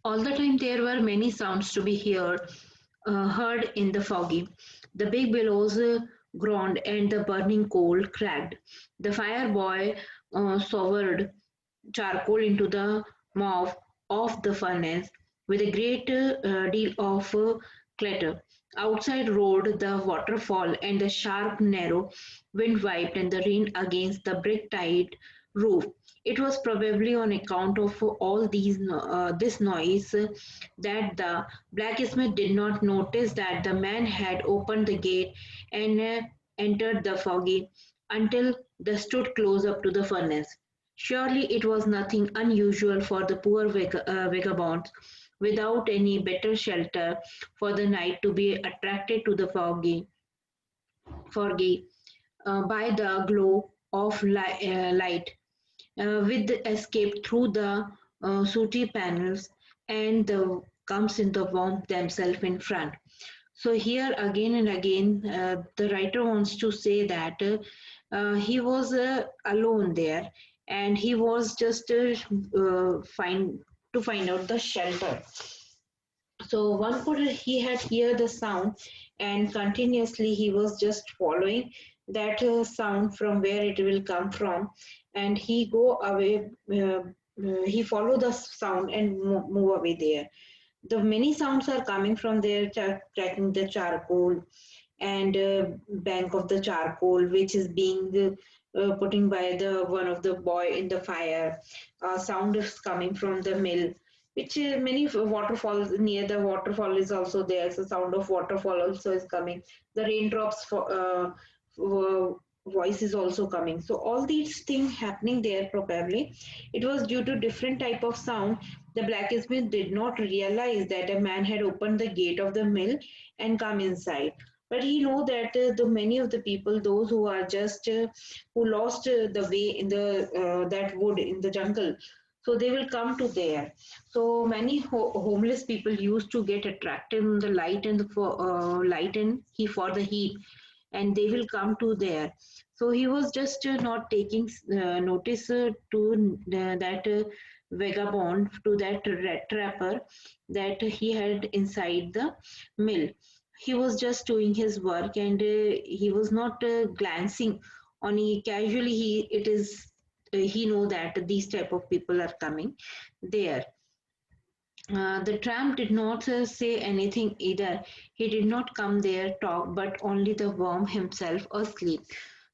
All the time there were many sounds to be heard in the foggy. The big billows groaned and the burning coal cracked. The fire boy showered charcoal into the mouth of the furnace with a great deal of clatter. Outside roared the waterfall, and the sharp, narrow wind wiped and the rain against the brick-tiled roof. It was probably on account of all this noise that the blacksmith did not notice that the man had opened the gate and entered the foggy until they stood close up to the furnace. Surely it was nothing unusual for the poor vagabonds without any better shelter for the night to be attracted to the foggy by the glow of light with the escape through the sooty panels and the comes in the warmth themselves in front. So here again and again, the writer wants to say that he was alone there, and he was just find out the shelter. So one could he had hear the sound, and continuously he was just following that sound from where it will come from, and he go away. He follow the sound and move away there. The many sounds are coming from there, cracking the charcoal and bank of the charcoal, which is being putting by the one of the boy in the fire. Sound is coming from the mill, which many waterfalls near the waterfall is also there. So sound of waterfall also is coming. The raindrops voice is also coming. So all these things happening there probably it was due to different type of sound. The blacksmith did not realize that a man had opened the gate of the mill and come inside. But he know that the many of the people, those who are just who lost the way in the that wood in the jungle, so they will come to there. So many homeless people used to get attracted in the light and the light and he for the heat, and they will come to there. So he was just not taking notice to that vagabond, to that rat trapper that he had inside the mill. He was just doing his work, and he was not glancing on he casually he it is he know that these type of people are coming there. The tramp did not say anything either. He did not come there talk, but only the worm himself asleep.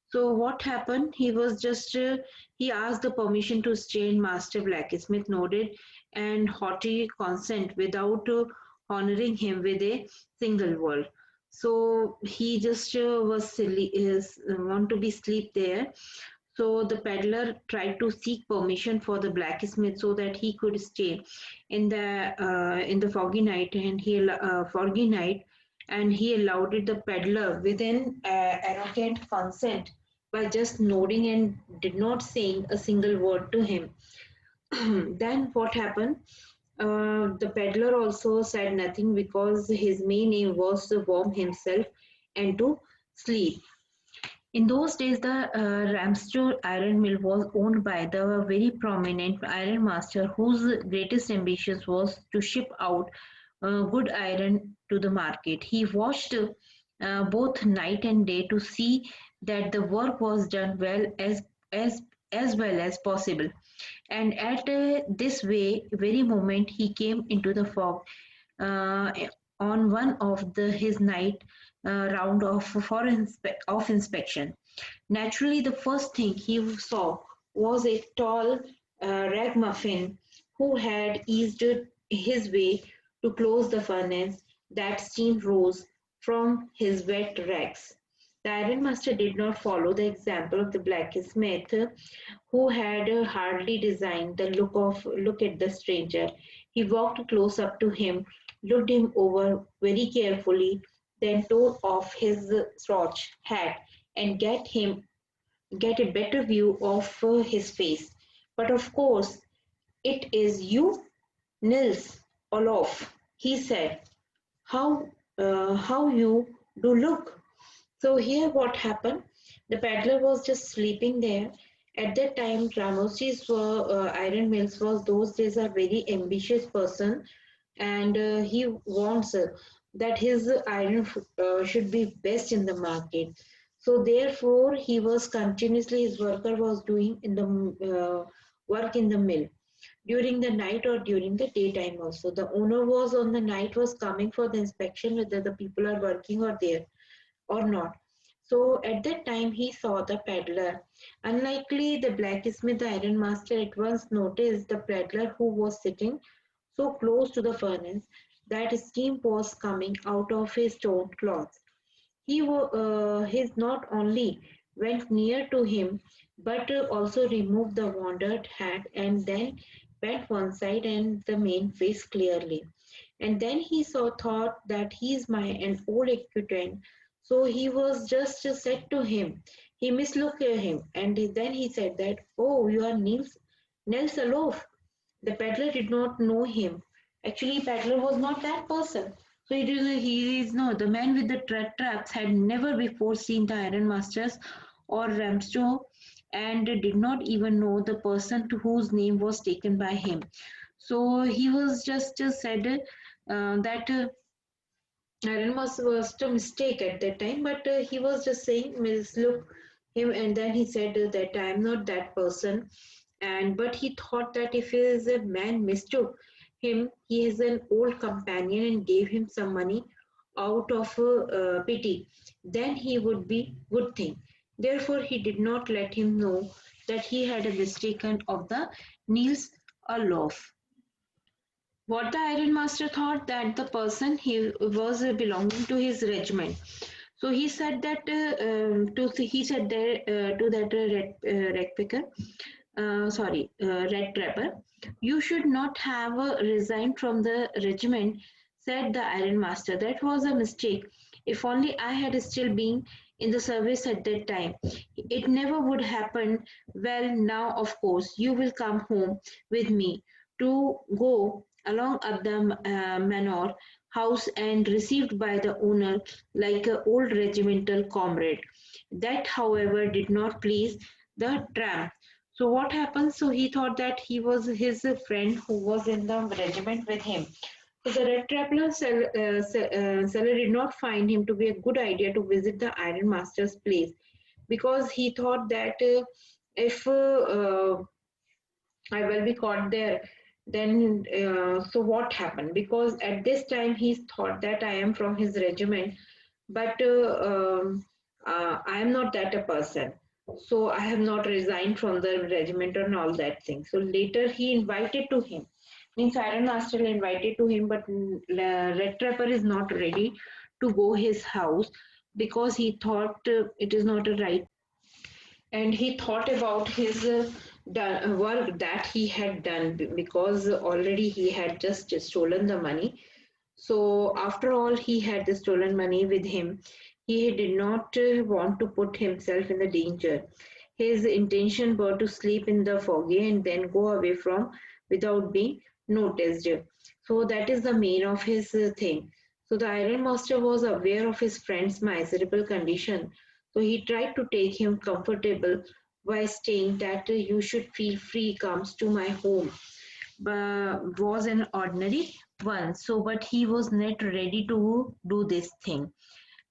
So what happened? He was just he asked the permission to stay, and Master Blacksmith nodded and haughty consent without honoring him with a single word. So he just was silly, is want to be sleep there. So the peddler tried to seek permission for the blacksmith so that he could stay in the foggy night, and he allowed it the peddler with an arrogant consent by just nodding and did not saying a single word to him. Then what happened? The peddler also said nothing because his main aim was to warm himself and to sleep. In those days, the Ramstur iron mill was owned by the very prominent iron master whose greatest ambition was to ship out good iron to the market. He watched both night and day to see that the work was done as as well as possible. And at this very moment, he came into the fog uh, on one of his night round of inspection. Naturally, the first thing he saw was a tall ragamuffin who had eased his way to close the furnace. That steam rose from his wet rags. The ironmaster did not follow the example of the blacksmith, who had hardly designed the look at the stranger. He walked close up to him, looked him over very carefully, then tore off his slouch hat and get a better view of his face. But of course, it is you, Nils Olof, he said. How you do look. So here what happened? The peddler was just sleeping there. At that time, Ramoses were iron mills was those days a very ambitious person. and he wants that his iron should be best in the market. So therefore, he was continuously his worker was doing in the work in the mill during the night or during the daytime also. The owner was on the night was coming for the inspection whether the people are working or there or not. So at that time he saw the peddler. Unlikely the blacksmith, the iron master at once noticed the peddler who was sitting so close to the furnace that steam was coming out of his torn clothes. He not only went near to him, but also removed the wounded hat and then bent one side and the main face clearly. And then he thought that he is my an old acquaintance. So he was just said to him. He mislooked at him, and then he said that, "Oh, you are Nels Alof." The peddler did not know him. Actually, peddler was not that person. So he is no, the man with the traps had never before seen the iron masters or Ramsto and did not even know the person to whose name was taken by him. So he was just said that Iron was a mistake at that time, but he was just saying, Miss, look him, and then he said that I am not that person, and but he thought that if his man mistook him, he is an old companion and gave him some money out of pity, then he would be good thing. Therefore, he did not let him know that he had a mistaken of the Niels Alof. What the Iron Master thought that the person he was belonging to his regiment. So he said that he said there to that red picker, red trapper, you should not have resigned from the regiment. Said the Iron Master. That was a mistake. If only I had still been in the service at that time, it never would happen. Well, now of course you will come home with me to go along up the manor house and received by the owner like an old regimental comrade. That, however, did not please the tramp. So what happened? So he thought that he was his friend who was in the regiment with him. So the red traveler seller did not find him to be a good idea to visit the Iron Master's place because he thought that if I will be caught there. Then, so what happened? Because at this time he thought that I am from his regiment, but I am not that a person. So I have not resigned from the regiment and all that thing. So later he invited to him. Means Iron Master invited to him, but Red Trapper is not ready to go his house because he thought it is not a right, and he thought about his work that he had done because already he had just stolen the money. So after all, he had the stolen money with him. He did not want to put himself in the danger. His intention were to sleep in the foggy and then go away from without being noticed. So that is the main of his thing. So the Iron Master was aware of his friend's miserable condition. So he tried to take him comfortable by saying that you should feel free comes to my home was an ordinary one. So, but he was not ready to do this thing.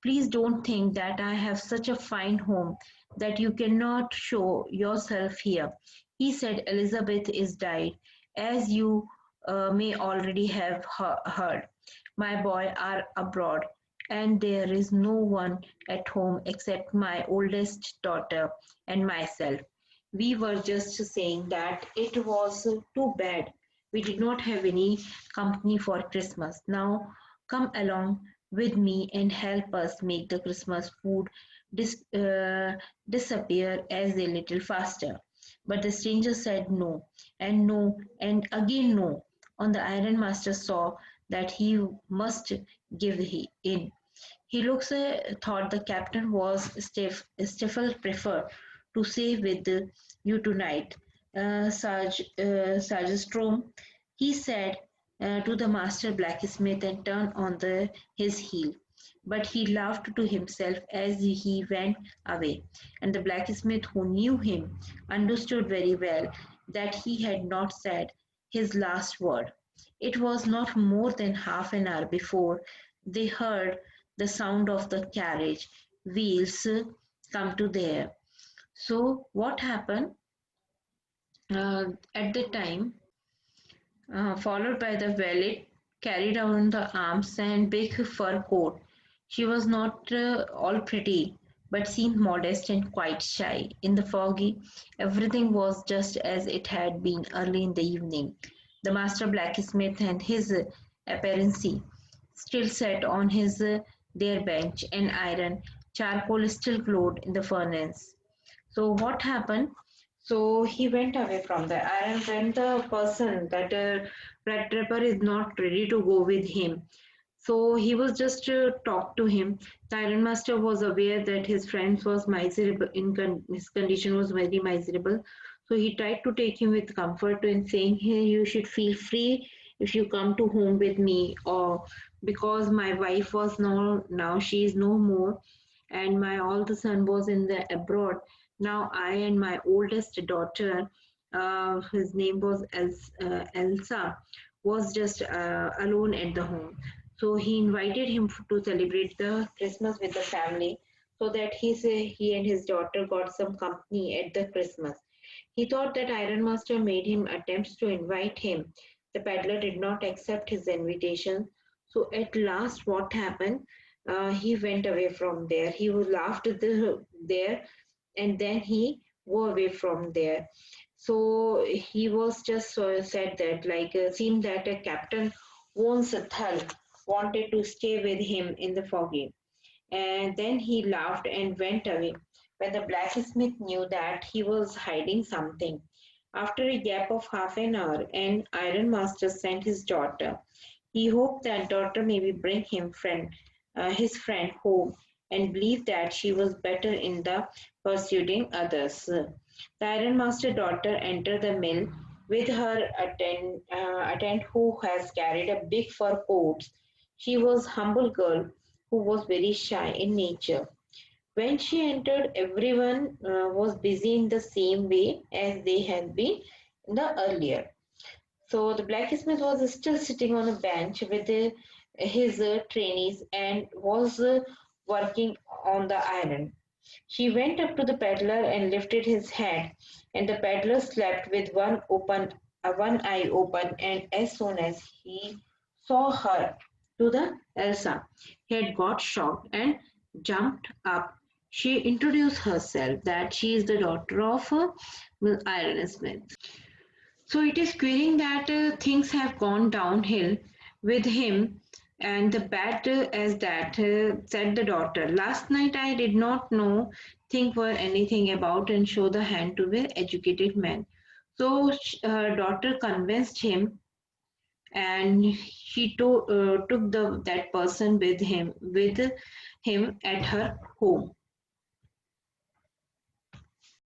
Please don't think that I have such a fine home that you cannot show yourself here. He said Elizabeth is died, as you may already have heard. My boy are abroad, and there is no one at home except my oldest daughter and myself. We were just saying that it was too bad we did not have any company for Christmas. Now come along with me and help us make the Christmas food disappear as a little faster. But the stranger said no, and again no. On the Iron Master saw that he must give in. He looks thought the captain was Stifel prefer to stay with you tonight, Sergeant Strom. He said to the master blacksmith and turned on his heel. But he laughed to himself as he went away, and the blacksmith, who knew him, understood very well that he had not said his last word. It was not more than half an hour before they heard the sound of the carriage wheels come to there. So what happened at the time, followed by the valet, carried on the arms and big fur coat. She was not all pretty, but seemed modest and quite shy. In the foggy, everything was just as it had been early in the evening. The master blacksmith and his apprentice still sat on his their bench, and iron charcoal still glowed in the furnace. So what happened? So he went away from there, and when the person that red trapper is not ready to go with him, so he was just talked to him. The iron master was aware that his friend was miserable. His condition was very miserable. So he tried to take him with comfort and saying, "Hey, you should feel free if you come to home with me, or because my wife was now she is no more, and my all the son was in the abroad. Now I and my oldest daughter, his name was Elsa, was just alone at the home. So he invited him to celebrate the Christmas with the family, so that he and his daughter got some company at the Christmas. He thought that Iron Master made him attempts to invite him. The peddler did not accept his invitation. So at last, what happened? He went away from there. He was laughed there, and then he go away from there. So he was just said that like seemed that a captain Von Sathal wanted to stay with him in the foggy, and then he laughed and went away. When the blacksmith knew that he was hiding something, after a gap of half an hour, an iron master sent his daughter. He hoped that daughter maybe bring his friend home, and believed that she was better in the pursuing others. The ironmaster daughter entered the mill with her attendant who has carried a big fur coat. She was humble girl who was very shy in nature. When she entered, everyone was busy in the same way as they had been in the earlier. So the blacksmith was still sitting on a bench with his trainees and was working on the iron. She went up to the peddler and lifted his head, and the peddler slept with one eye open. And as soon as he saw her to the Elsa, he had got shocked and jumped up. She introduced herself that she is the daughter of a ironsmith. So it is querying that things have gone downhill with him, and the bad as that, said the daughter. Last night I did not know think were anything about and show the hand to an educated man. So her daughter convinced him, and she took that person with him at her home.